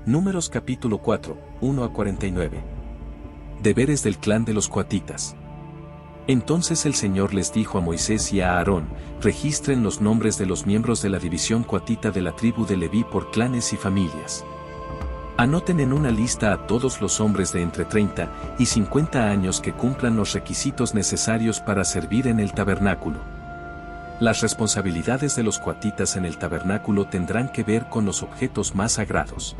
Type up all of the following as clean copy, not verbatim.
Números capítulo 4, 1 a 49. Deberes del clan de los coatitas. Entonces el Señor les dijo a Moisés y a Aarón: registren los nombres de los miembros de la división coatita de la tribu de Leví por clanes y familias. Anoten en una lista a todos los hombres de entre 30 y 50 años que cumplan los requisitos necesarios para servir en el tabernáculo. Las responsabilidades de los coatitas en el tabernáculo tendrán que ver con los objetos más sagrados.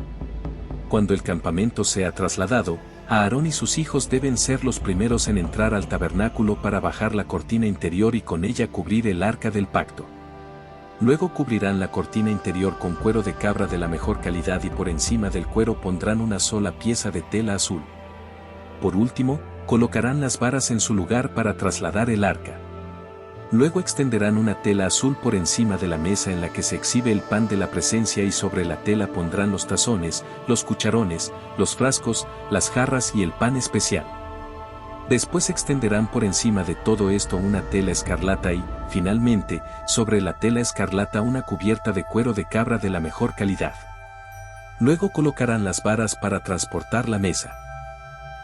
Cuando el campamento sea trasladado, Aarón y sus hijos deben ser los primeros en entrar al tabernáculo para bajar la cortina interior y con ella cubrir el arca del pacto. Luego cubrirán la cortina interior con cuero de cabra de la mejor calidad y por encima del cuero pondrán una sola pieza de tela azul. Por último, colocarán las varas en su lugar para trasladar el arca. Luego extenderán una tela azul por encima de la mesa en la que se exhibe el pan de la presencia y sobre la tela pondrán los tazones, los cucharones, los frascos, las jarras y el pan especial. Después extenderán por encima de todo esto una tela escarlata y, finalmente, sobre la tela escarlata una cubierta de cuero de cabra de la mejor calidad. Luego colocarán las varas para transportar la mesa.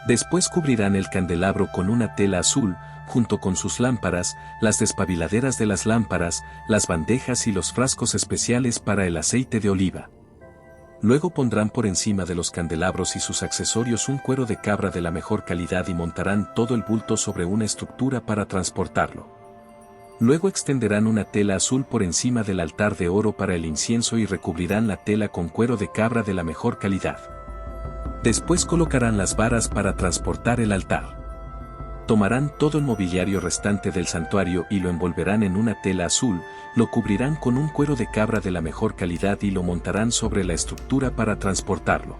Después cubrirán el candelabro con una tela azul, junto con sus lámparas, las despabiladeras de las lámparas, las bandejas y los frascos especiales para el aceite de oliva. Luego pondrán por encima de los candelabros y sus accesorios un cuero de cabra de la mejor calidad y montarán todo el bulto sobre una estructura para transportarlo. Luego extenderán una tela azul por encima del altar de oro para el incienso y recubrirán la tela con cuero de cabra de la mejor calidad. Después colocarán las varas para transportar el altar. Tomarán todo el mobiliario restante del santuario y lo envolverán en una tela azul, lo cubrirán con un cuero de cabra de la mejor calidad y lo montarán sobre la estructura para transportarlo.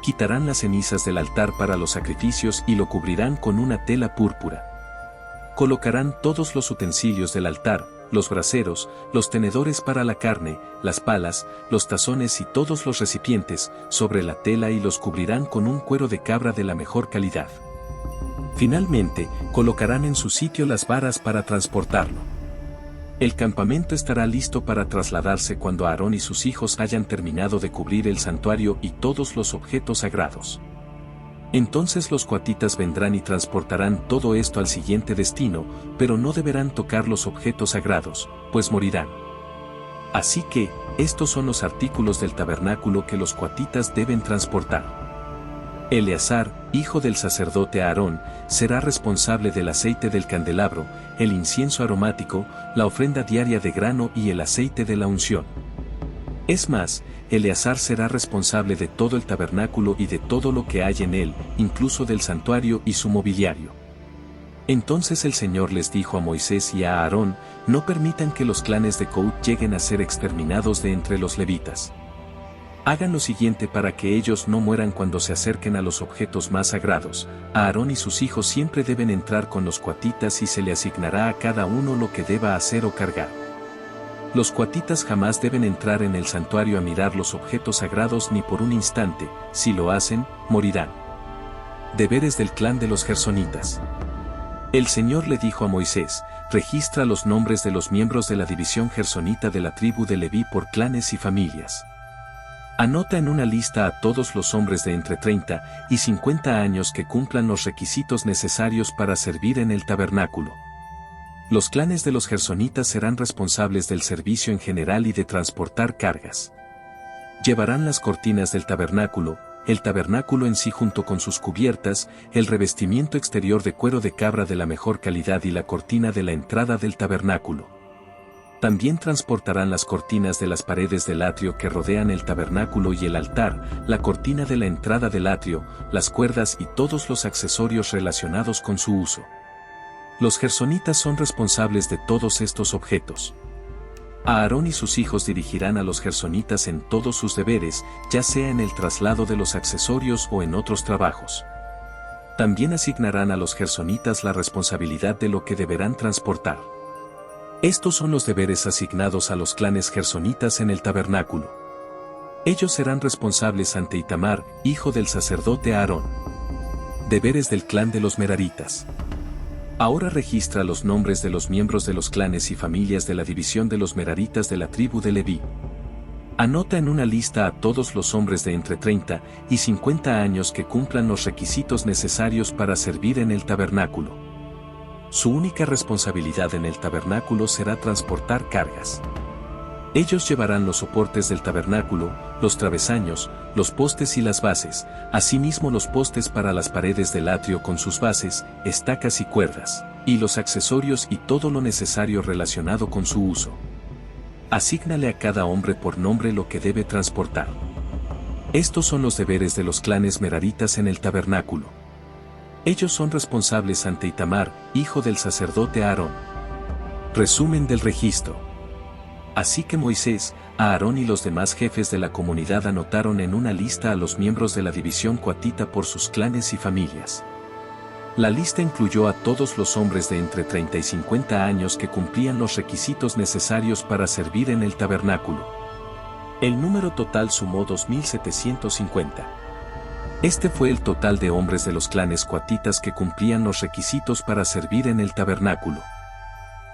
Quitarán las cenizas del altar para los sacrificios y lo cubrirán con una tela púrpura. Colocarán todos los utensilios del altar, los braseros, los tenedores para la carne, las palas, los tazones y todos los recipientes, sobre la tela y los cubrirán con un cuero de cabra de la mejor calidad. Finalmente, colocarán en su sitio las varas para transportarlo. El campamento estará listo para trasladarse cuando Aarón y sus hijos hayan terminado de cubrir el santuario y todos los objetos sagrados. Entonces los coatitas vendrán y transportarán todo esto al siguiente destino, pero no deberán tocar los objetos sagrados, pues morirán. Así que, estos son los artículos del tabernáculo que los coatitas deben transportar. Eleazar, hijo del sacerdote Aarón, será responsable del aceite del candelabro, el incienso aromático, la ofrenda diaria de grano y el aceite de la unción. Es más, Eleazar será responsable de todo el tabernáculo y de todo lo que hay en él, incluso del santuario y su mobiliario. Entonces el Señor les dijo a Moisés y a Aarón: no permitan que los clanes de Coat lleguen a ser exterminados de entre los levitas. Hagan lo siguiente para que ellos no mueran cuando se acerquen a los objetos más sagrados. Aarón y sus hijos siempre deben entrar con los coatitas y se le asignará a cada uno lo que deba hacer o cargar. Los coatitas jamás deben entrar en el santuario a mirar los objetos sagrados ni por un instante; si lo hacen, morirán. Deberes del clan de los gersonitas. El Señor le dijo a Moisés: registra los nombres de los miembros de la división gersonita de la tribu de Leví por clanes y familias. Anota en una lista a todos los hombres de entre 30 y 50 años que cumplan los requisitos necesarios para servir en el tabernáculo. Los clanes de los gersonitas serán responsables del servicio en general y de transportar cargas. Llevarán las cortinas del tabernáculo, el tabernáculo en sí junto con sus cubiertas, el revestimiento exterior de cuero de cabra de la mejor calidad y la cortina de la entrada del tabernáculo. También transportarán las cortinas de las paredes del atrio que rodean el tabernáculo y el altar, la cortina de la entrada del atrio, las cuerdas y todos los accesorios relacionados con su uso. Los gersonitas son responsables de todos estos objetos. Aarón y sus hijos dirigirán a los gersonitas en todos sus deberes, ya sea en el traslado de los accesorios o en otros trabajos. También asignarán a los gersonitas la responsabilidad de lo que deberán transportar. Estos son los deberes asignados a los clanes gersonitas en el tabernáculo. Ellos serán responsables ante Itamar, hijo del sacerdote Aarón. Deberes del clan de los meraritas. Ahora registra los nombres de los miembros de los clanes y familias de la división de los meraritas de la tribu de Leví. Anota en una lista a todos los hombres de entre 30 y 50 años que cumplan los requisitos necesarios para servir en el tabernáculo. Su única responsabilidad en el tabernáculo será transportar cargas. Ellos llevarán los soportes del tabernáculo, los travesaños, los postes y las bases, asimismo los postes para las paredes del atrio con sus bases, estacas y cuerdas, y los accesorios y todo lo necesario relacionado con su uso. Asígnale a cada hombre por nombre lo que debe transportar. Estos son los deberes de los clanes meraritas en el tabernáculo. Ellos son responsables ante Itamar, hijo del sacerdote Aarón. Resumen del registro. Así que Moisés, Aarón y los demás jefes de la comunidad anotaron en una lista a los miembros de la división coatita por sus clanes y familias. La lista incluyó a todos los hombres de entre 30 y 50 años que cumplían los requisitos necesarios para servir en el tabernáculo. El número total sumó 2.750. Este fue el total de hombres de los clanes coatitas que cumplían los requisitos para servir en el tabernáculo.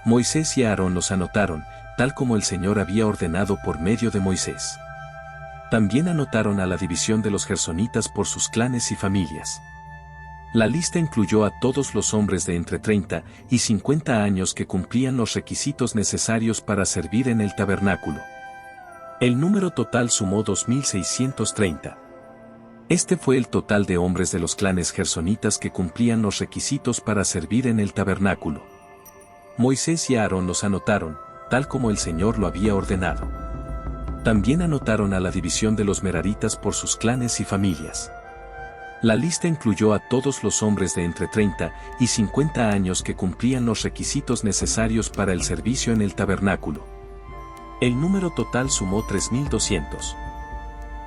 Moisés y Aarón los anotaron, tal como el Señor había ordenado por medio de Moisés. También anotaron a la división de los gersonitas por sus clanes y familias. La lista incluyó a todos los hombres de entre 30 y 50 años que cumplían los requisitos necesarios para servir en el tabernáculo. El número total sumó 2.630. Este fue el total de hombres de los clanes gersonitas que cumplían los requisitos para servir en el tabernáculo. Moisés y Aarón los anotaron, tal como el Señor lo había ordenado. También anotaron a la división de los meraritas por sus clanes y familias. La lista incluyó a todos los hombres de entre 30 y 50 años que cumplían los requisitos necesarios para el servicio en el tabernáculo. El número total sumó 3.200.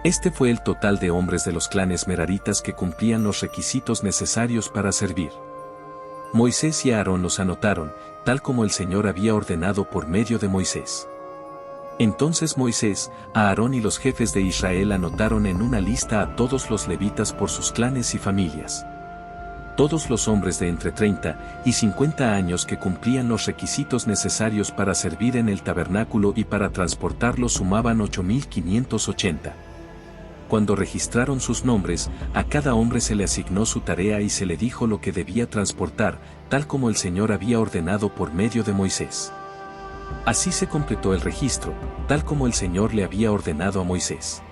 Este fue el total de hombres de los clanes meraritas que cumplían los requisitos necesarios para servir. Moisés y Aarón los anotaron, tal como el Señor había ordenado por medio de Moisés. Entonces Moisés, Aarón y los jefes de Israel anotaron en una lista a todos los levitas por sus clanes y familias. Todos los hombres de entre 30 y 50 años que cumplían los requisitos necesarios para servir en el tabernáculo y para transportarlo sumaban 8.580. Cuando registraron sus nombres, a cada hombre se le asignó su tarea y se le dijo lo que debía transportar, tal como el Señor había ordenado por medio de Moisés. Así se completó el registro, tal como el Señor le había ordenado a Moisés.